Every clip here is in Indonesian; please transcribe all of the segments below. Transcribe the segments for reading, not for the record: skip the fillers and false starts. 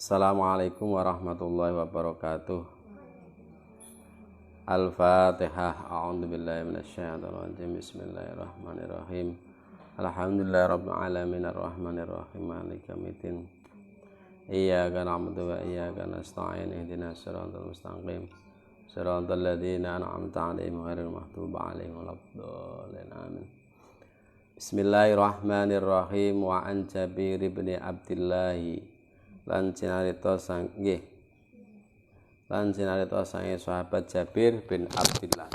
Assalamualaikum warahmatullahi wabarakatuh. Al-Fatihah. A'udzubillahi minasyaitonir rajim. Bismillahirrahmanirrahim. Alhamdulillahirabbil alamin arrahmanirrahim maliki yaumiddin. Iyyaka na'budu wa iyyaka nasta'in. Ihdinas siratal mustaqim. Siratal ladzina an'amta 'alaihim ghairil maghdubi alaihim waladdallin. Amin. Bismillahirrahmanirrahim. Wa an Jabir bin Abdillah lan cinarita sanggih lan cinarita sange sahabat Jabir bin Abdillah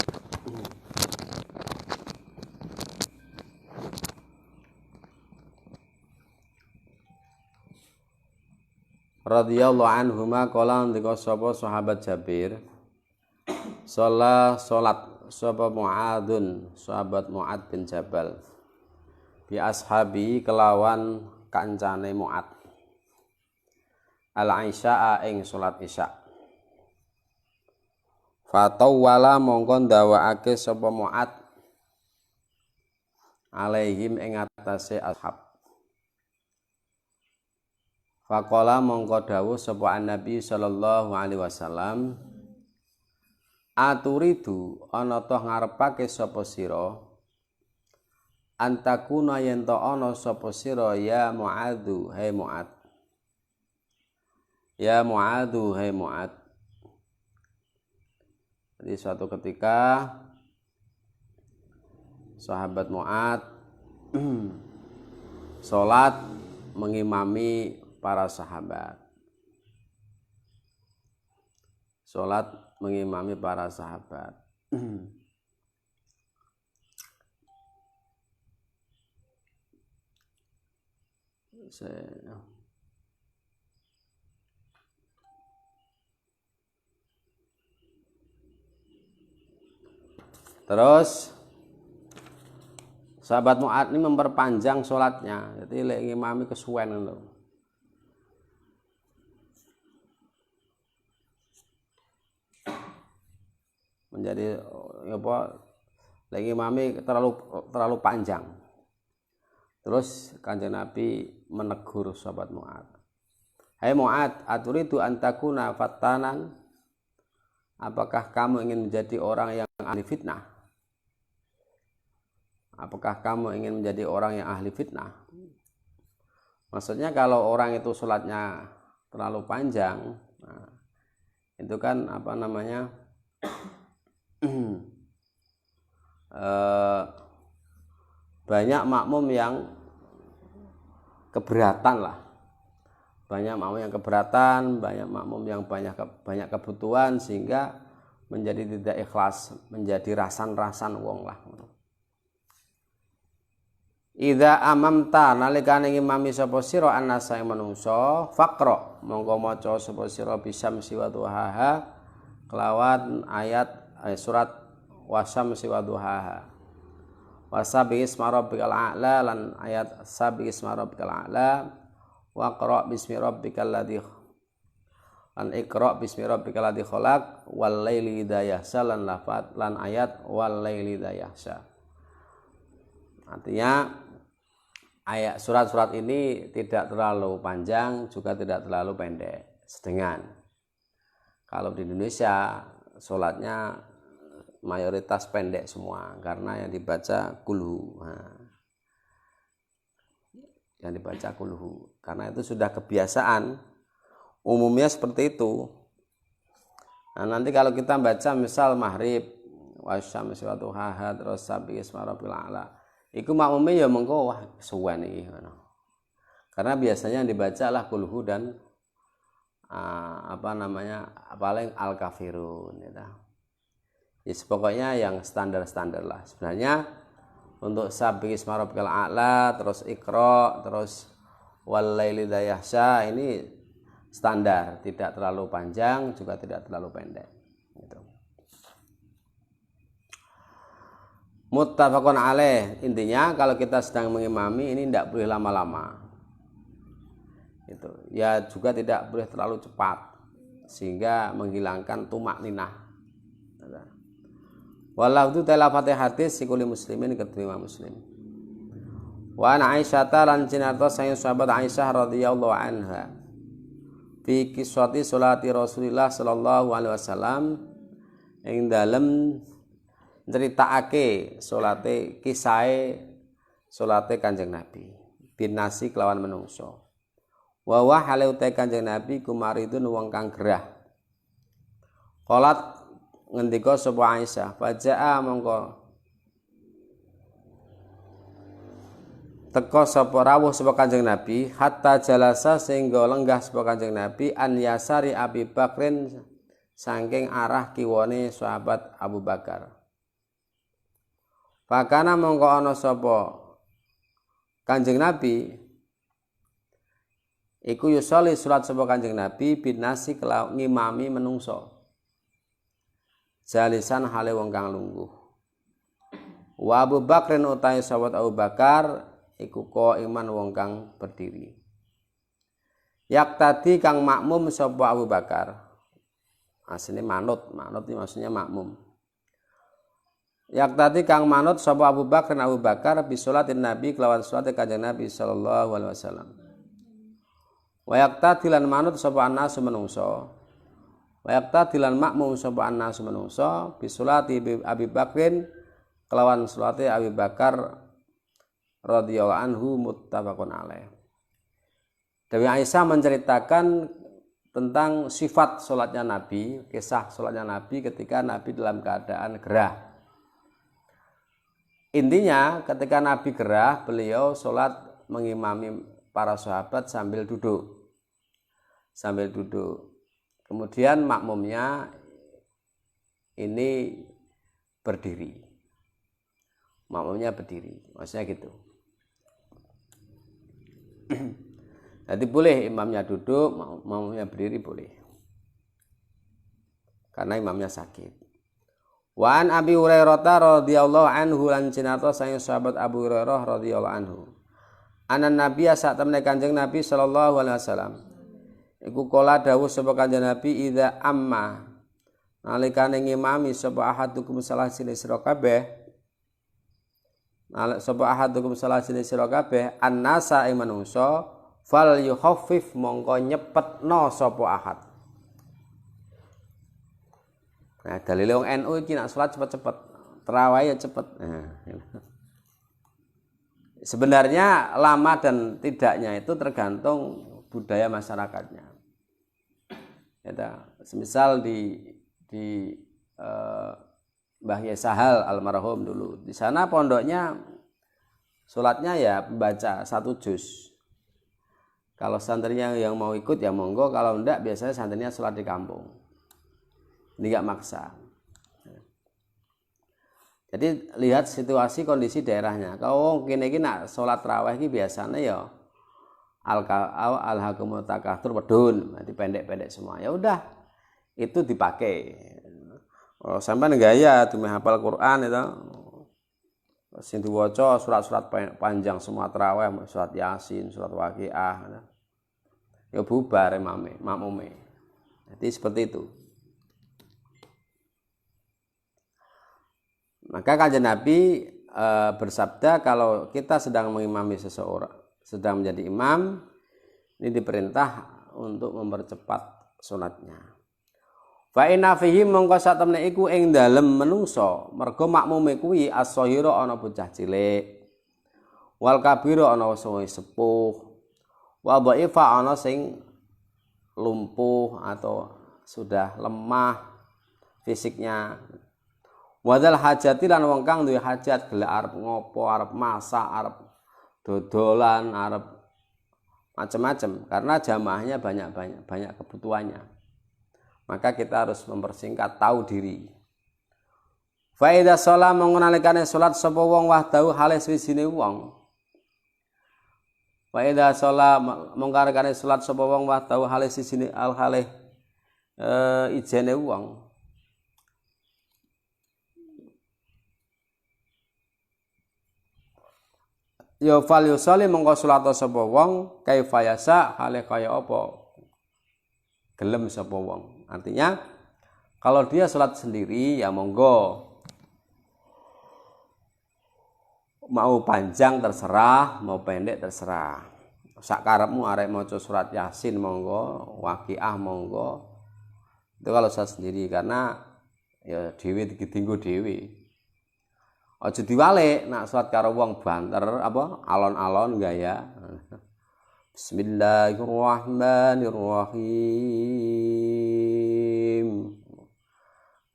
radhiyallahu anhuma qala ndika sapa sahabat Jabir salat sapa Muadzun sahabat Muad bin Jabal bi ashabi kelawan kancane Muad al-isya'a ing salat isya. Fatawwala mongko ndawakake sapa Muad alaihim ing atase ashab. Faqala mongko dawuh sapa Nabi sallallahu alaihi wasallam, aturidu ana toh ngarepake sapa sira antakuna yen to ana sapa sira ya Muadzu hai Muad. Ya Muadzu hai Muad. Jadi suatu ketika sahabat Muad salat mengimami para sahabat. Salat mengimami para sahabat. Terus sahabat Mu'ad ini memperpanjang sholatnya, jadi lek ngimami kesuwen lho. Menjadi apa? Lek ngimami terlalu panjang. Terus Kanjeng Nabi menegur sahabat Mu'ad. Hai Mu'ad, aturidu antakuna fattanan? Apakah kamu ingin menjadi orang yang ahli fitnah? Apakah kamu ingin menjadi orang yang ahli fitnah? Maksudnya kalau orang itu sholatnya terlalu panjang, nah, itu kan apa namanya banyak makmum yang keberatan lah. Banyak makmum yang keberatan, banyak makmum yang banyak kebutuhan sehingga menjadi tidak ikhlas, menjadi rasan-rasan wong lah. Idza amamta nalikane ngimami sapa sira annasa ing manungsa faqra mongko maca sapa sira bisyamsi wa duhaha kelawan ayat surat wasyamsi wa duhaha wasabi isma rabbikal a'la lan ayat sabi isma rabbikal a'la waqra bismi rabbikal ladzi lan iqra bismi rabbikal ladzi khalaq wal laili idza yahsa lan lafat lan ayat wal laili idza yahsa. Artinya ayat surat-surat ini tidak terlalu panjang juga tidak terlalu pendek, sedengan. Kalau di Indonesia sholatnya mayoritas pendek semua karena yang dibaca kulhu. Yang dibaca kulhu karena itu sudah kebiasaan, umumnya seperti itu. Nah, nanti kalau kita baca misal maghrib wasyamsi wa duhaha terus sabi isma rabbil a'la, iku makmumnya ya mengko wah suwen iki ngono. Karena biasanya yang dibaca lah kulhu dan apa namanya paling al-kafirun gitu. Ya pokoknya yang standar-standar lah. Sebenarnya untuk sabi isma rabbikal a'la terus iqra terus wal laili idza yahsha ini standar, tidak terlalu panjang juga tidak terlalu pendek gitu. Muttafaqun alaih, intinya kalau kita sedang mengimami ini tidak boleh lama-lama gitu. Ya juga tidak boleh terlalu cepat sehingga menghilangkan tumak ninah. Wallahu ta'ala fatihah hadis sikuli muslimin kedua muslim. Wa an Aisyah lan cinarta saking sahabat Aisyah radhiyallahu anha. fi kiswati sholati Rasulillah sallallahu alaihi wasallam ing dalem nyeritakake salate kisahe salate Kanjeng Nabi binasi kelawan menungso wa wa hale uta Kanjeng Nabi kumaridun wong kang gerah qalat ngendika sapa Aisyah fajaa mongko teka sapa rawuh sapa Kanjeng Nabi hatta jalasa sehingga lenggah sapa Kanjeng Nabi an yasari Abi Bakrin saking arah kiwane sahabat Abu Bakar. Fakana mongko ana sapa Kanjeng Nabi iku yusoli salat sapa Kanjeng Nabi binasi kelawan ngimami menungso. Jalisan hale wong kang lungguh. Wa Abu Bakrin utahe sahabat Abu Bakar iku iman wong kang berdiri. Yak tadi kang makmum sapa Abu Bakar. Asline manut iki maksudnya makmum. Yak tadi kang manut sapa Abu Bakar bi sholatin Nabi kelawan salat Kanjeng Nabi sallallahu alaihi wasallam. Wa yak tadi lan manut sapa annasu menungso. Wa yak tadi lan makmum sapa annasu menungso bi sholati Abi Bakrin kelawan salate Abi Bakar radhiyallahu anhu muttafaqun alaih. Dewi Aisyah menceritakan tentang sifat sholatnya Nabi, kisah sholatnya Nabi ketika Nabi dalam keadaan gerah. Intinya ketika Nabi gerah, beliau sholat mengimami para sahabat sambil duduk. Kemudian makmumnya ini berdiri. Maksudnya gitu. Jadi boleh imamnya duduk, makmumnya berdiri boleh. Karena imamnya sakit. Wa an Abi Hurairah radhiyallahu anhu lan cinata sang sahabat Abu Hurairah radhiyallahu anhu. Anan Nabi sak temne Kanjeng Nabi sallallahu alaihi wasallam. Iku kala dawuh sapa Kanjeng Nabi idza amma nalikane ngimami sapa ahadukum salah sini sira kabeh sapa ahadukum salah jenis sira kabeh annasa ing manungsa fal yukhaffif mongko nyepetno sapa ahad. Nah, dalile wong NU iki nek salat cepet-cepet, tarawih ya cepet. Nah, sebenarnya lama dan tidaknya itu tergantung budaya masyarakatnya. Ya, semisal di Mbah Yesahal almarhum dulu. Di sana pondoknya sholatnya ya baca 1 juz. Kalau santrinya yang mau ikut ya monggo, kalau enggak biasanya santrinya sholat di kampung. Ini enggak maksa. Jadi lihat situasi kondisi daerahnya. Kalau kene iki nak sholat tarawih iki biasanya ya alhaqumut takatsur pedun, nanti pendek-pendek semua. Ya udah, itu dipakai. Oh, sampai gaya tuh menghafal Quran itu, sing diwaca surat-surat panjang semua tarawih, surat Yasin, surat Waqiah, ya bubar makmume. Jadi seperti itu. Maka Kanjeng Nabi bersabda kalau kita sedang mengimami seseorang, sedang menjadi imam, ini diperintah untuk mempercepat sholatnya. Fa inna fihi mongko sak temne iku ing dalem menungso mergo makmume kuwi as-shahira ana bocah cilik wal kabira ana wong sepuh wa dhaifa ana sing lumpuh atau sudah lemah fisiknya wadal hajati lan wong kang duwe hajat gelek arep ngopo arep masak arep dodolan arep macam-macam karena jamaahnya banyak kebutuhannya. Maka kita harus mempersingkat tahu diri. Fa idza shala mengunalikane salat sapa wong wahdahu hale swisine wong. Fa idza shala mengkarekane salat sapa wong wahdahu hale swisine al hale ijene wong. Ya fal yusalli mongko salat sapa wong kaifa yasa hale kaya apa gelem sapa wong. Artinya kalau dia sholat sendiri ya monggo, mau panjang terserah, mau pendek terserah. sak karepmu arek maca surat Yasin monggo, Waqiah monggo. Itu kalau saya sendiri, karena ya dhewe dinggo dhewe. Aja diwalik nak salat karo wong banter apa alon-alon gaya. Bismillahirrahmanirrahim.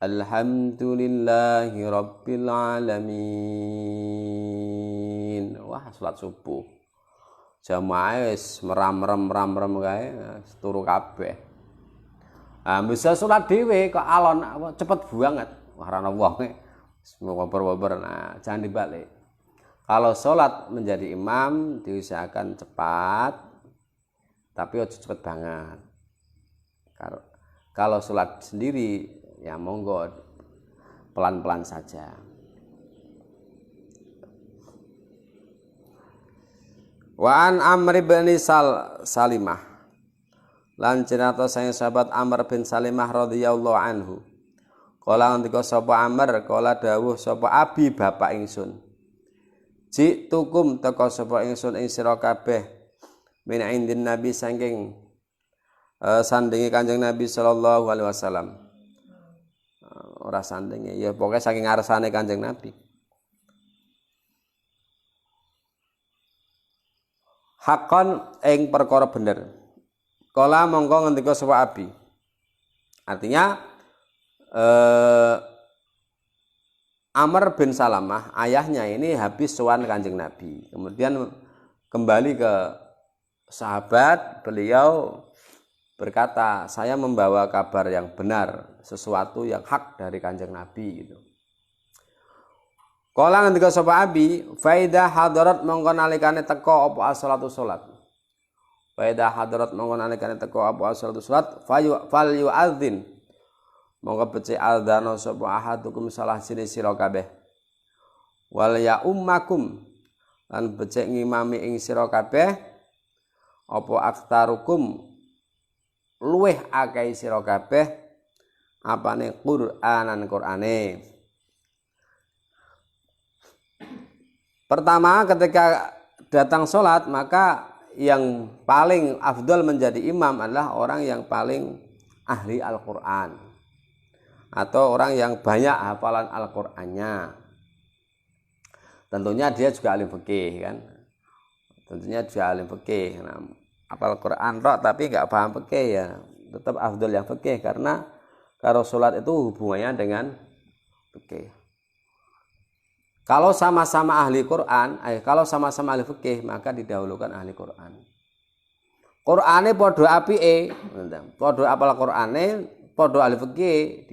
Alhamdulillahi rabbil alamin. Wah, salat subuh. Jamaah wis meram-rem kae turu kabeh. Ah, bisa salat dhewe kok alon cepet banget. Wah, ana wong ngoper-ngoper. Nah, jangan dibalik. Kalau salat menjadi imam diusahakan cepat, tapi harus cepet banget. Kalau salat sendiri ya monggo pelan-pelan saja. Wa an Amr bin Salimah lan cenata sang sahabat Amr bin Salimah radhiyallahu anhu. Kala ngendika sapa Amr, kala dawuh sapa abi bapak ingsun. Jitukum teka sapa ingsun ing sira kabeh min indin nabi saking sandinge Kanjeng Nabi sallallahu alaihi wasallam. Ora sandinge ya pokoke saking ngarsane Kanjeng Nabi. Hakon ing perkara bener. Kala mongko ngendika sapa abi. Artinya Amr bin Salamah ayahnya ini habis sowan Kanjeng Nabi. Kemudian kembali ke sahabat, beliau berkata, saya membawa kabar yang benar, sesuatu yang hak dari Kanjeng Nabi gitu. Kala ngendika sapa abi, faida hadarat mongko nalikane teka apa as-salatu salat. Faida hadarat mongko nalikane teka apa as-salatu salat, fal yu'adzin. Mongko becik adzana sapa ahadukum salah sira kabeh. Wal ya ummakum lan becik ngimami ing sira kabeh apa aktarukum luweh akeh sira kabeh apane Qur'ane. Pertama, ketika datang sholat, maka yang paling afdal menjadi imam adalah orang yang paling ahli Al-Quran atau orang yang banyak hafalan Al-Qurannya. Tentunya dia juga alim fikih kan. Nah, hafal Quran tapi nggak paham fikih ya tetap afdal yang fikih, karena kalau sholat itu hubungannya dengan fikih. Kalau sama-sama ahli Quran, kalau sama-sama ahli fikih, maka didahulukan ahli Quran. Qur'ane podo apike, podo apal Qur'ane, podo ahli fikih,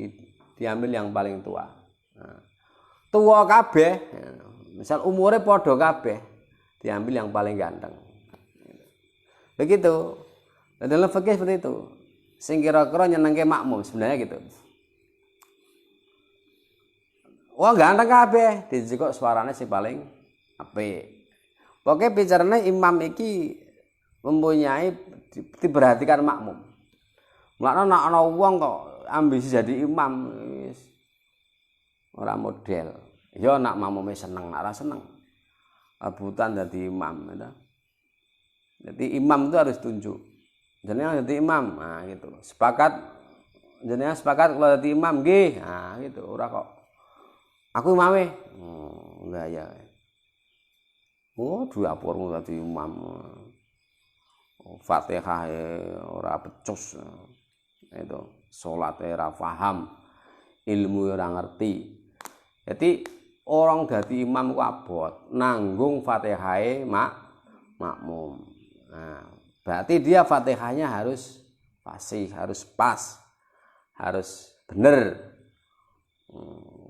diambil yang paling tua. Nah, tua kabeh, misal umure podo kabeh, diambil yang paling ganteng. Begitu. Dan dalam fikih seperti itu. Sing kira-kira nyenengke makmum sebenarnya gitu. Wah ganteng kabeh, dijikok suarane si paling apik. Pokoke bicarane imam iki mempunyai diperhatikan makmum. Mulane nek ana wong kok ambisi jadi imam wis ora model. Ya nek makmume seneng, nek ora seneng abutan dadi imam gitu. Jadi imam itu harus tunjuk. Jenengan jadi imam, nah gitu. Sepakat jenengan sepakat kalau jadi imam nggih. Nah gitu, ora kok aku imame. Enggak ya. Oh, diapormu dadi imam. Fatihah ora becus. Itu salate ora paham, ilmu ora ngerti. Jadi orang dadi imam ku abot, nanggung Fatihahe makmum. Nah, berarti dia Fatihahnya harus fasih, harus pas, harus bener.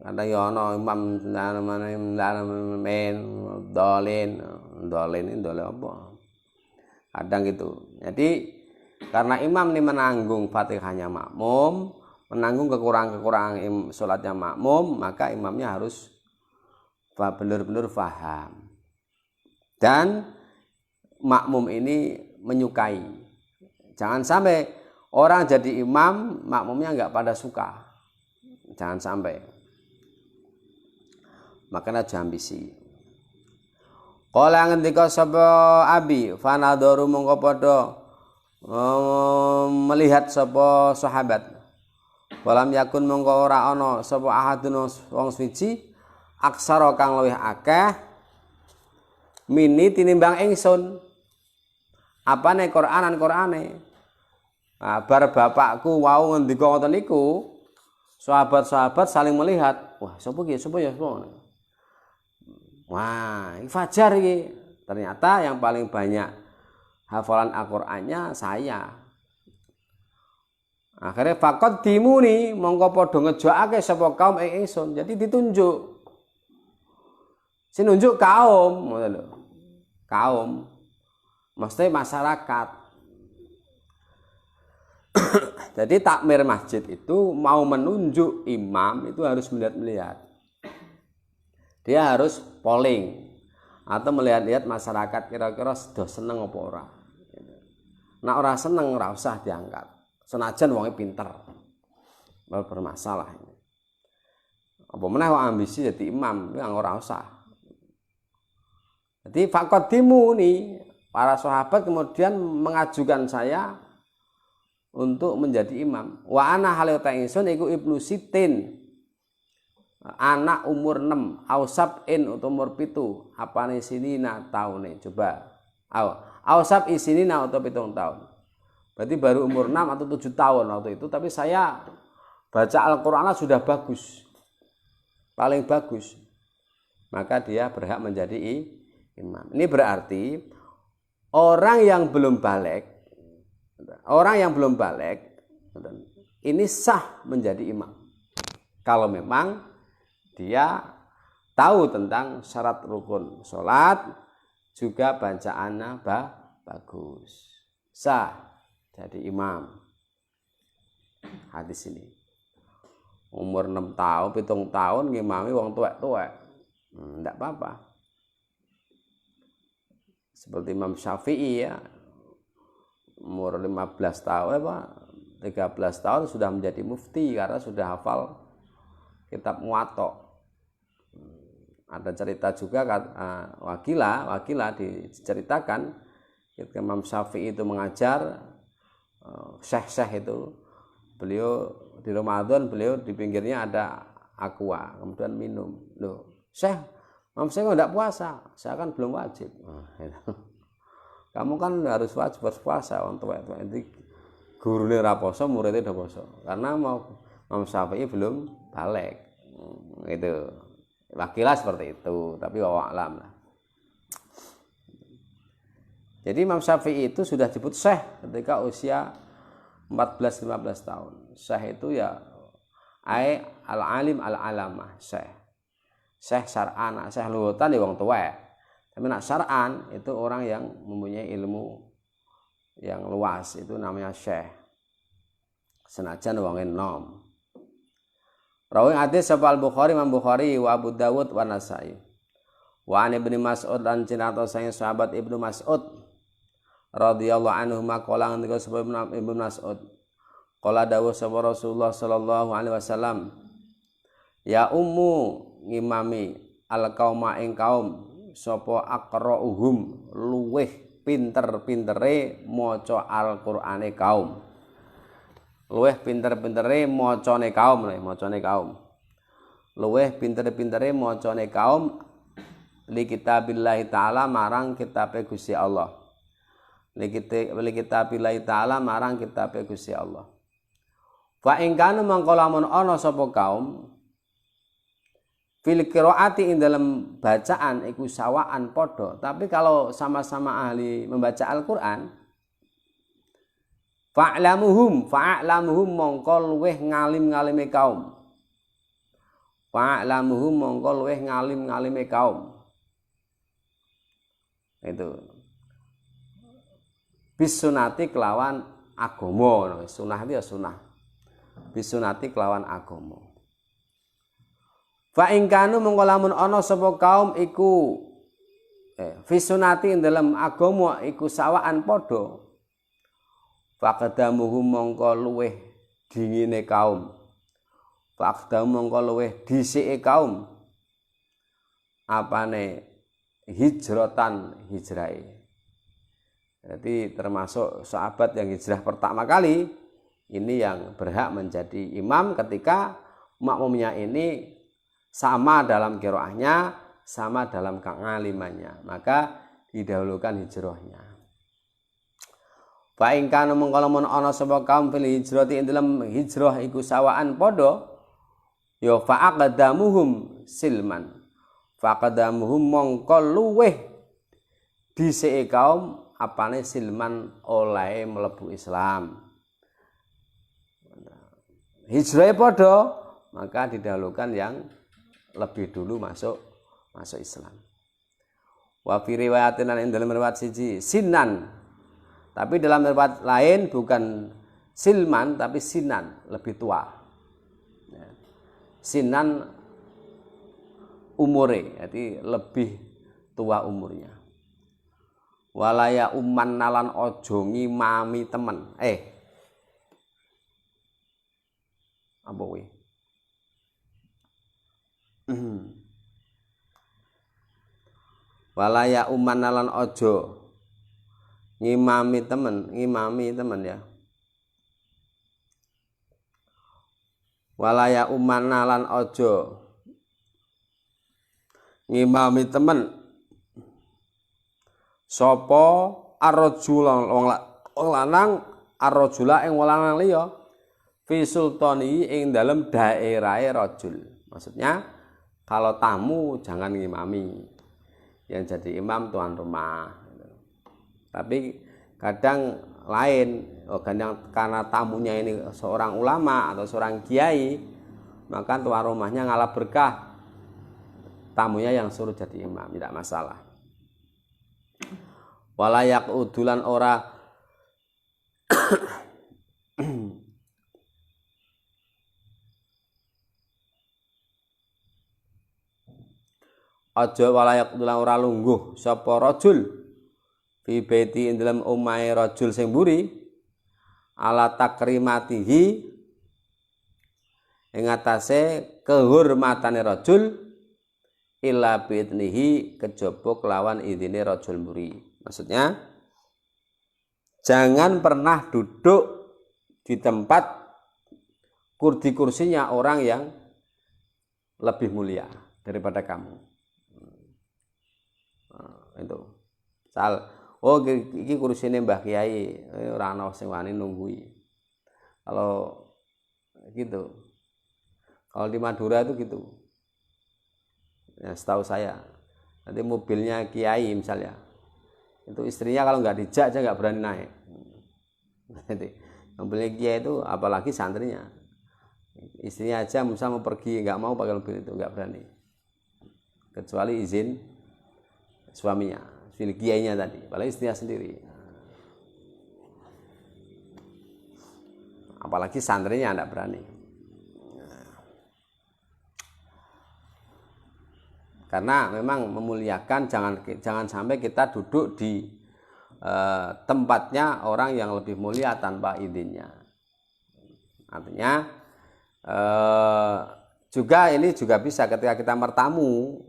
Ada ya ana imam dolin ini dolin apa? Kadang gitu. Jadi karena imam ini menanggung Fatihahnya makmum, menanggung kekurangan sholatnya makmum, maka imamnya harus benar-benar paham. Dan makmum ini menyukai. Jangan sampai orang jadi imam, makmumnya nggak pada suka. Jangan sampai. Makanya jangan ambisi. Kala ngendika sapa Abi, fanadharu mongko padha melihat sapa sahabat. Walam yakun mongko ora ana sapa ahadun wong suci aksara kang luwih akeh mini tinimbang ingsun. Apane Qur'ane? Nah, bar bapakku wau ngendika ngoten niku, sahabat-sahabat saling melihat. Wah, sapa ya? Wah, ini Fajar ini. Ternyata yang paling banyak hafalan Al-Qur'annya saya. Akhirnya faqad dimuni mongko padha ngejokake sapa kaum ingsun. Jadi ditunjuk. Sinunjuk kaum, ngono lho. Kaum. Mesti masyarakat. Jadi takmir masjid itu mau menunjuk imam itu harus melihat-melihat. Dia harus polling atau melihat-lihat masyarakat kira-kira sudah seneng apa ora. Nah ora seneng ora usah diangkat. Senajan wonge pinter. Bermasalah ini. Apa meneh wong ambisi jadi imam, ya ora usah. Jadi faqadimu nih para sahabat kemudian mengajukan saya untuk menjadi imam. Wa ana halata ingsun iku ibnu sitin. Anak umur 6, ausab in atau umur 7, apane sinina taune coba. Ausab isinina atau 7 tahun. Berarti baru umur 6 atau 7 tahun waktu itu, tapi saya baca Al-Qur'an sudah bagus. Paling bagus. Maka dia berhak menjadi imam. Ini berarti orang yang belum balik ini sah menjadi imam. Kalau memang dia tahu tentang syarat rukun sholat, juga bacaannya bagus, sah jadi imam. Hadis ini umur 6 tahun, 7 tahun ngimami wong tuwek-tuwek, enggak apa-apa. Seperti Imam Syafi'i ya, umur 15 tahun 13 tahun sudah menjadi mufti karena sudah hafal kitab Muwatta. Ada cerita juga wakilah diceritakan ketika Imam Syafi'i itu mengajar syekh-syekh itu, beliau di Ramadan beliau di pinggirnya ada aqua, kemudian minum. Loh, Syekh, Imam Syekh enggak puasa, saya kan belum wajib. Kamu kan harus wajib berpuasa untuk itu. Gurune ra poso, muridnya udah poso. Karena Imam Syafi'i belum balik. Gitu. Wakilah seperti itu, tapi wallahu a'lam lah. Jadi Imam Syafi'i itu sudah disebut syekh ketika usia 14-15 tahun. Syekh itu ya al-alim al-alamah, syekh. Syekh syar'an, syekh luhutan ya wong tuwek. Tapi nak syar'an itu orang yang mempunyai ilmu yang luas, itu namanya syekh. Senajan wong enom. Rawi hadis sapa Al-Bukhari, Imam Bukhari wa Abu Dawud wa Nasa'i. Wa an Ibnu Mas'ud lan cinata sang sahabat Ibnu Mas'ud radhiyallahu anhu maqala ngendika sapa Ibnu Mas'ud. Qala dawuh sapa Rasulullah sallallahu alaihi wasallam, ya ummu ngimami al-qauma ing kaum sapa aqra'uhum luweh pinter-pintere maca Al-Qur'ane kaum. Luweh pinter-pintere macane kaum, luweh pinter-pintere macane kaum li kitabillahi taala marang kitabe Gusti Allah. Li kitabillahi taala marang kitabe Gusti Allah. Fa ing kana mangko lamun ana sapa kaum fil qiraati ing dalam bacaan iku sawaan padha, tapi kalau sama-sama ahli membaca Al-Qur'an fa'lamuhum mongko luweh ngalim-ngalime kaum. Fa'lamuhum mongko luweh ngalim-ngalime kaum. Itu. Bisunati kelawan agama, sunah itu ya sunah. Bisunati kelawan agama. Fa ing kanu mongko lamun ana sapa kaum iku bisunati ing dalam agama iku sawaan padha. Faqdamuhum mongko luweh dingine kaum. Faqdamu mongko luweh dhisike kaum. Apane hijratan hijrai. Jadi termasuk sahabat yang hijrah pertama kali ini yang berhak menjadi imam ketika makmumnya ini sama dalam qiraahnya, sama dalam kangalimannya, maka didahulukan hijrahnya. Fa in kana mengko lamun ana sapa kaum fil hijrati ing dalam hijrah iku sawaan padha ya fa aqdamuhum silman. Fa aqdamuhum mongko luweh dhisike kaum apane silman oleh mlebu Islam. Hijrah padha, maka didahulukan yang lebih dulu masuk Islam. Wa fi riwayatin ing dalam riwayat siji sinan. Tapi dalam riwayat lain bukan silman tapi sinan, lebih tua. Sinan umure, jadi lebih tua umurnya. Walaya umman nalan ojo ngimami temen. Apa kuwi? Walaya umman nalan ojo ngimami temen ya. Walaya umman nalan ojo ngimami temen sapa arrajula wong lanang arrajula ing wong lanang liya fi sultani ing dalem daerahe rajul. Maksudnya kalau tamu jangan ngimami, yang jadi imam tuan rumah. Tapi kadang lain, kadang karena tamunya ini seorang ulama atau seorang kiai, maka tuan rumahnya ngalah berkah, tamunya yang suruh jadi imam, tidak masalah. Walayak udulan ora aja walayak udulan ora lungguh sapa rajul fi baiti ing dalem omahe rajul sing mburi ala takrimatihi ing atase kehormatane rajul illa bi'idnihi kejaba kelawan idine rajul mburi. Maksudnya jangan pernah duduk di tempat kursinya orang yang lebih mulia daripada kamu. Itu. Misal, iki kursine Mbah Kiai, ora ana sing wani nunggui. Kalau gitu. Kalau di Madura itu gitu. Ya, setahu saya. Nanti mobilnya Kiai misalnya. Itu istrinya kalau nggak dijak aja nggak berani naik. Jadi mobilnya Kiai itu apalagi santrinya. Istrinya aja misal mau pergi nggak mau pakai mobil itu nggak berani. Kecuali izin suaminya, istri Kiainya tadi, apalagi istrinya sendiri. Apalagi santrinya nggak berani. Karena memang memuliakan, jangan sampai kita duduk di tempatnya orang yang lebih mulia tanpa izinnya. Artinya juga ini juga bisa ketika kita bertamu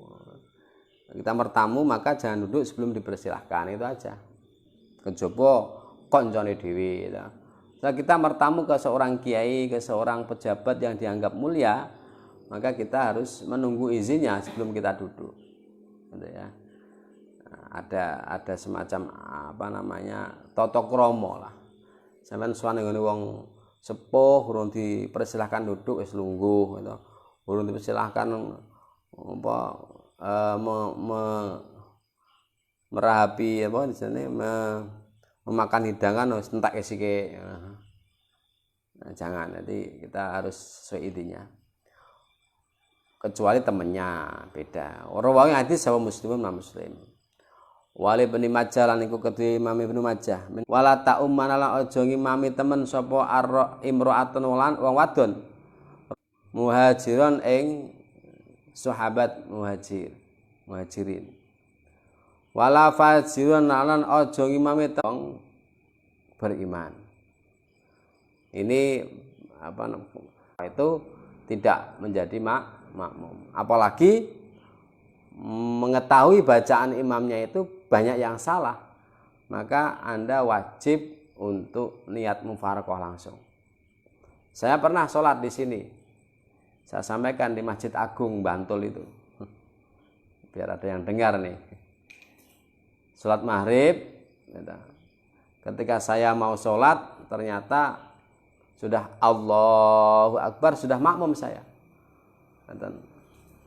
maka jangan duduk sebelum dipersilahkan, itu aja. Kejaba koncone dhewe. Nah, kita bertamu ke seorang kiai, ke seorang pejabat yang dianggap mulia, maka kita harus menunggu izinnya sebelum kita duduk, gitu ya. Ada semacam tata krama lah. Sampeyan suwane ngene wong sepuh urung dipersilahkan duduk wis lungguh, gitu. Urung dipersilahkan merahapi memakan hidangan wis entek isike. Nah, jangan, nanti kita harus sesuai izinnya. Kecuali temennya beda. Orang wong hadis sama muslimun ma muslim. Wali Ibnu Majah lan iku kedue Imam Ibnu Majah. Wala ta ummana aja ngimami temen sapa imro'atun wong wadon. Muhajiron ing sahabat muhajirin. Wala fajiron lan aja ngimami tong beriman. Ini itu tidak menjadi makmum. Apalagi mengetahui bacaan imamnya itu banyak yang salah, maka Anda wajib untuk niat mufaraqah langsung. Saya pernah sholat di sini, saya sampaikan di Masjid Agung Bantul itu, biar ada yang dengar nih. Sholat maghrib, ketika saya mau sholat ternyata sudah Allahu Akbar, sudah makmum saya.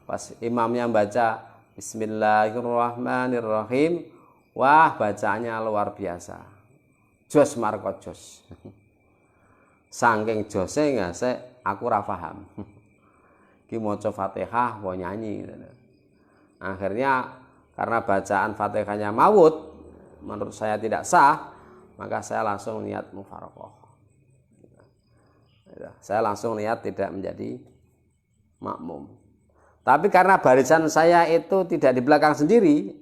Pas imamnya baca Bismillahirrahmanirrahim, wah bacaannya luar biasa, jos marko jos. Saking jose ngase aku ora paham. Ki maca Fatihah mau nyanyi. Akhirnya karena bacaan Fatihahnya maut, menurut saya tidak sah, maka saya langsung niat mufaraqah. Saya langsung niat tidak menjadi makmum. Tapi karena barisan saya itu tidak di belakang sendiri,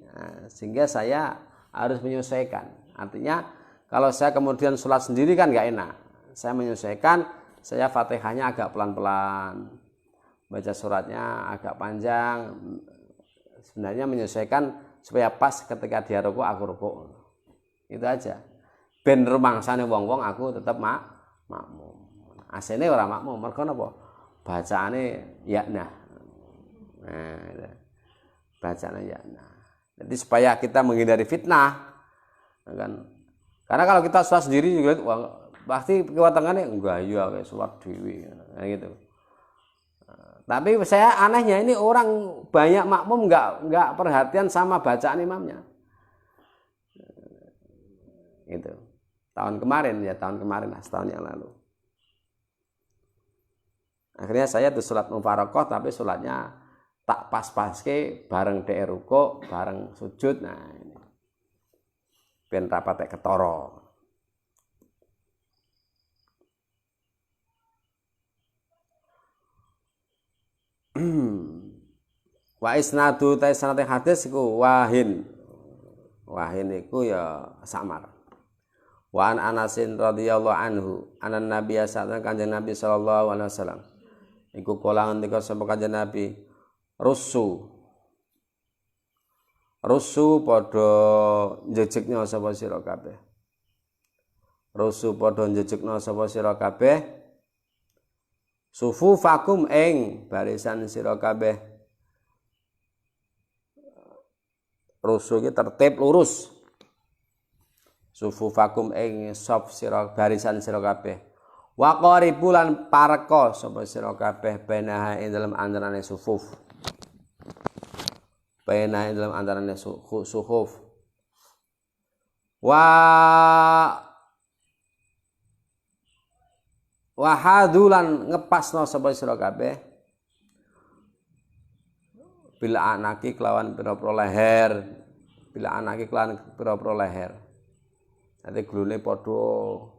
sehingga saya harus menyesuaikan. Artinya kalau saya kemudian sholat sendiri kan nggak enak. Saya menyesuaikan, saya Fatihahnya agak pelan-pelan, baca suratnya agak panjang. Sebenarnya menyesuaikan supaya pas ketika dia rukuk aku rukuk. Itu aja. Ben rumangsane wong-wong aku tetap makmum. Asline ora makmum, mergo napa? Bacaane yakna. Nah, bacaan ya. Jadi supaya kita menghindari fitnah, kan? Karena kalau kita sholat sendiri juga, pasti kewatangannya enggak ya kayak sholat dewi, kayak gitu. Tapi saya anehnya ini orang banyak makmum enggak perhatian sama bacaan imamnya. Itu tahun kemarin lah, setahun yang lalu. Akhirnya saya tuh sholat mufaraqah, tapi sholatnya tak pas-paske bareng dhek rukuk, bareng sujud. Nah ini ben rapate ketara. Wa isnadu ta sanate hadis iku wahin. Wahin iku ya samar. Wa an Anasin radhiyallahu anhu, anan Nabi sallallahu kanjeng Nabi sallallahu alaihi wasallam. Iku kala ngendika sapa kanjeng Nabi, Rusu padha njejegna sapa sira kabeh. Rusu padha njejegna sapa sira kabeh. Sufufakum ing barisan sira kabeh. Rusu iki tertib lurus. Sufufakum ing saf sira barisan sira kabeh. Wa qaribulan pareka sapa sira kabeh benaha ing dalem antarane sufuf. Baina dalam antaranya suhuf wahadulan ngepasno sapa sira kabeh bila anaki kelawan pira-pira leher, bila anaki kelawan pira-pira leher. Dadi glune padha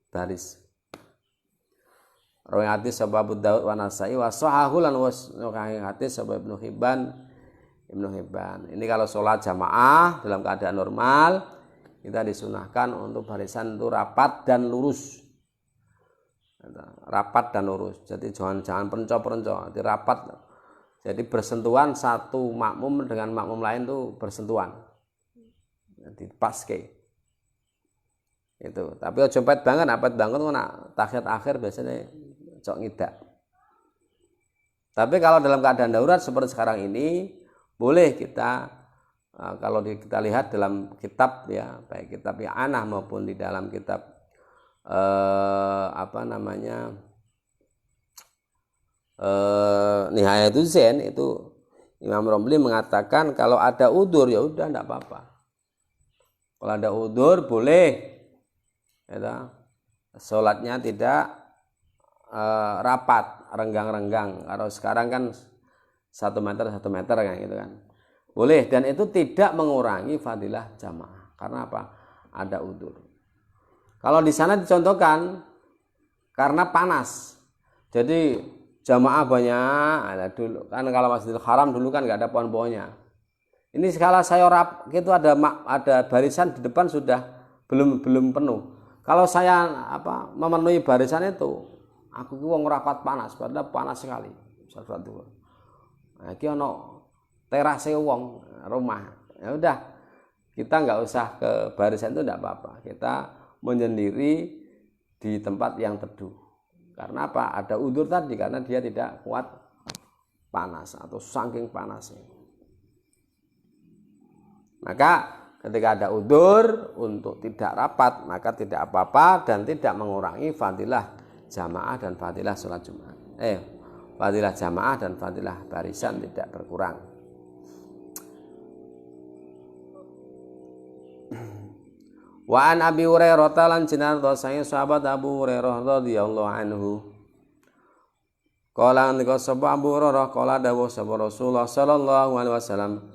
baris. Riwayat sapa Abu Daud wa Nasai wa sahahu lan hadis sapa Ibnu Hibban. Ini kalau sholat jamaah dalam keadaan normal, kita disunahkan untuk barisan itu rapat dan lurus. Rapat dan lurus. Jadi jangan pencop-pencop, jadi rapat. Jadi bersentuhan satu makmum dengan makmum lain itu bersentuhan. Jadi pas ke. Itu. Tapi ojo pet banget nak tahiyat akhir biasanya cok ngidak. Tapi kalau dalam keadaan darurat seperti sekarang ini, boleh kita kalau kita lihat dalam kitab ya, baik kitab I'anah maupun di dalam kitab Nihayatul Zain itu Imam Romli mengatakan kalau ada udzur ya udah enggak apa-apa. Kalau ada udzur boleh ya, sholatnya tidak rapat, renggang-renggang. Kalau sekarang kan 1 meter kan gitu kan. Boleh, dan itu tidak mengurangi fadilah jamaah. Karena apa? Ada udzur. Kalau di sana dicontohkan karena panas. Jadi jamaah banyak, ada dulu kan kalau Masjidil Haram dulu kan nggak ada pohon-pohonnya. Ini skala saya itu ada barisan di depan sudah belum penuh. Kalau saya memenuhi barisan itu, aku wong rapat panas, padahal panas sekali. Nah, iki ono terase wong rumah. Ya udah, kita nggak usah ke barisan itu enggak apa-apa. Kita menyendiri di tempat yang teduh. Karena apa? Ada udzur tadi, karena dia tidak kuat panas atau saking panasnya. Maka ketika ada udzur untuk tidak rapat, maka tidak apa-apa dan tidak mengurangi fadilah jamaah dan fadilah sholat Jumat. Fadilah jamaah dan fadilah barisan tidak berkurang. Wa an Abi Hurairah lan jinan rasane sahabat Abu Hurairah radhiyallahu anhu. Qala andika sapa Abu Hurairah qala dawuh sapa Rasulullah sallallahu alaihi wasallam,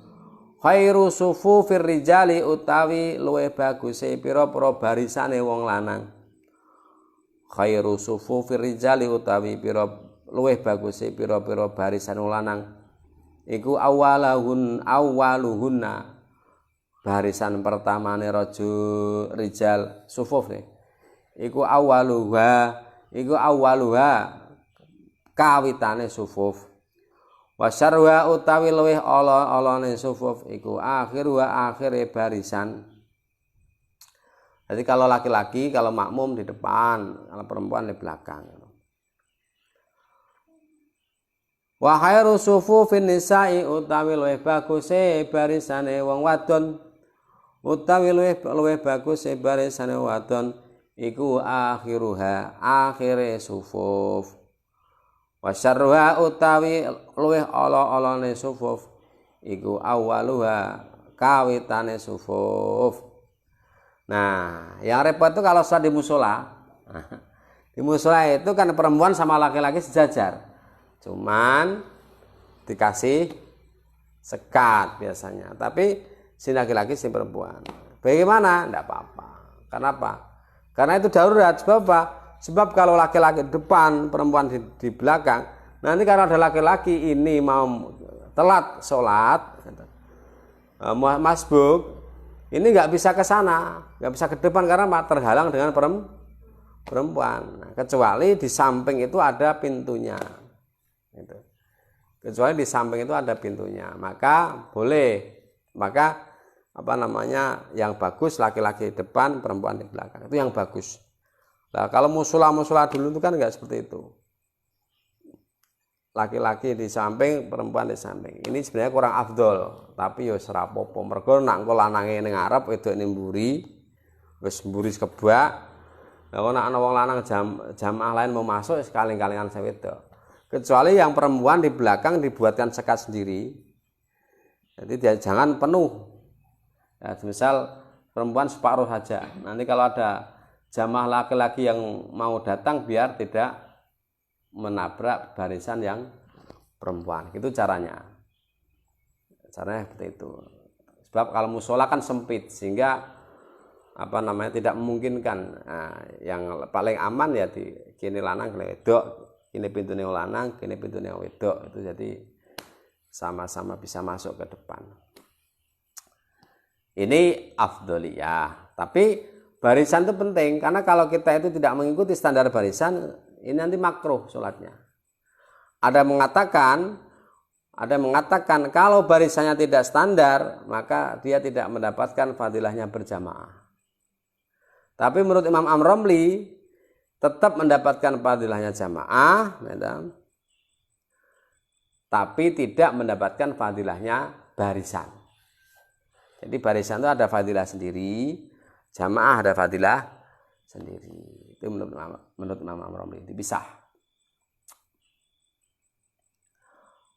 khairu sufufir rijali utawi luwih baguse pira-pira barisane wong lanang. Khairu sufufir rijali utawi luwih baguse pira-pira barisan wong lanang iku awaluhunna barisan pertamane rijal sufuf iku awaluha kawitane sufuf. Wasyarwa utawi luwih ala-alane sufuf iku akhire barisan. Jadi kalau laki-laki, kalau makmum di depan, kalau perempuan di belakang. Wa khairu sufufin nisa'i utawi luwih baguse barisane wong wadon. Utawi luwih baguse barisane wadon iku akhire sufuf. Wasyarruha utawi luwih ala-alane sufuf iku awaluha kawitane sufuf. Nah, yang repot itu kalau sholat di musola. Di musola itu kan perempuan sama laki-laki sejajar. Cuman dikasih sekat biasanya. Tapi si laki-laki si perempuan. Bagaimana? Tidak apa-apa. Kenapa? Karena itu darurat. Sebab apa? Sebab kalau laki-laki depan, perempuan di belakang, nanti kalau ada laki-laki ini mau telat sholat, masbuk, ini nggak bisa ke sana, nggak bisa ke depan karena terhalang dengan perempuan. Nah, kecuali di samping itu ada pintunya. Gitu. Kecuali di samping itu ada pintunya, maka boleh. Maka yang bagus laki-laki depan, perempuan di belakang. Itu yang bagus. Nah, kalau musola dulu itu kan nggak seperti itu. Laki-laki di samping, perempuan di samping. Ini sebenarnya kurang afdol, tapi ya serapopo. Mergo nak engko lanange ning ngarep wedok ning mburi, wis mburi kebak. Lah kok nak ana wong lanang jamaah lain mau masuk sekali-kalingan wedok. Kecuali yang perempuan di belakang dibuatkan sekat sendiri. Jadi dia jangan penuh. Ya, misal perempuan separuh saja. Nanti kalau ada jamaah laki-laki yang mau datang biar tidak menabrak barisan yang perempuan. Itu caranya. Caranya seperti itu. Sebab kalau musola kan sempit sehingga tidak memungkinkan. Nah, yang paling aman ya di kini lanang kene wedok, kini pintune lanang, kini pintune wedok. Itu jadi sama-sama bisa masuk ke depan. Ini afdoliyah. Tapi barisan itu penting karena kalau kita itu tidak mengikuti standar barisan, ini nanti makruh sholatnya. Ada mengatakan kalau barisannya tidak standar, maka dia tidak mendapatkan fadilahnya berjamaah. Tapi menurut Imam Amromli tetap mendapatkan fadilahnya jamaah, tapi tidak mendapatkan fadilahnya barisan. Jadi barisan itu ada fadilah sendiri, jamaah ada fadilah sendiri. Itu menurut Imam Amromli dipisah.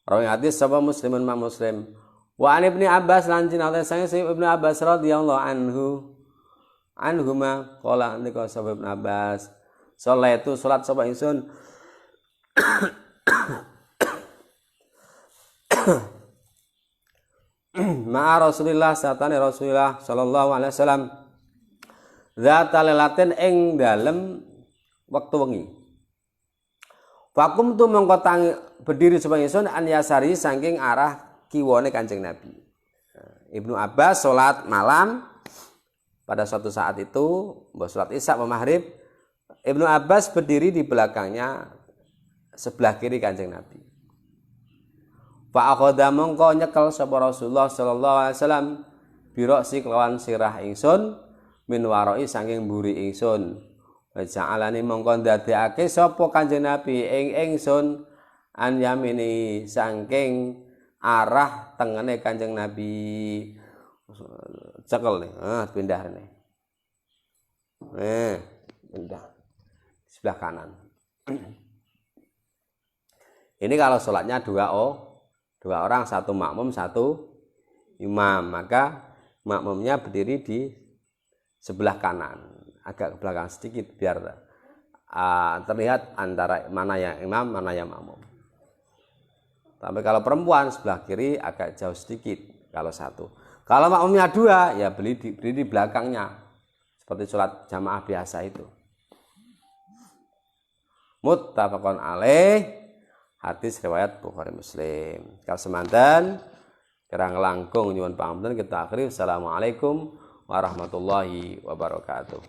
Rawi hadis sahaba Muslimun ma Muslim. Wa an Ibnu Abbas lan jinate sang Ibnu Abbas radhiyallahu anhuma qala andika sahaba Ibnu Abbas, "Sholatu salat sapa ingsun ma'a Rasulillah satane Rasulullah sallallahu alaihi wasallam zata lelaten ing dalem wektu wengi. Fakum tu mengko berdiri sapa ingsun an yasari saking arah kiwane Kanjeng Nabi. Ibnu Abbas salat malam pada suatu saat itu, salat Isya atau Maghrib, Ibnu Abbas berdiri di belakangnya sebelah kiri Kanjeng Nabi. Fa akhadha mongko nyekel sapa Rasulullah sallallahu alaihi wasallam biroksi kelawan sirah ingsun min waroi saking mburi ingsun. Wa ja'alani mongko ndadekake sapa Kanjeng Nabi ing ingsun an yamini saking arah tengene Kanjeng Nabi. Cekel nih, pindah nih. Pindah sebelah kanan. Ini kalau sholatnya dua orang, satu makmum, satu imam, maka makmumnya berdiri di sebelah kanan, agak ke belakang sedikit biar terlihat antara mana yang imam, mana yang makmum. Tapi kalau perempuan sebelah kiri agak jauh sedikit kalau satu. Kalau makmumnya dua, ya berdiri di belakangnya seperti sholat jamaah biasa itu. Muttafaqun alaih. Hadis riwayat Bukhari Muslim. Kalau semanten kirang langkung nyuwun pangapunten kita akhiri. Assalamualaikum warahmatullahi wabarakatuh.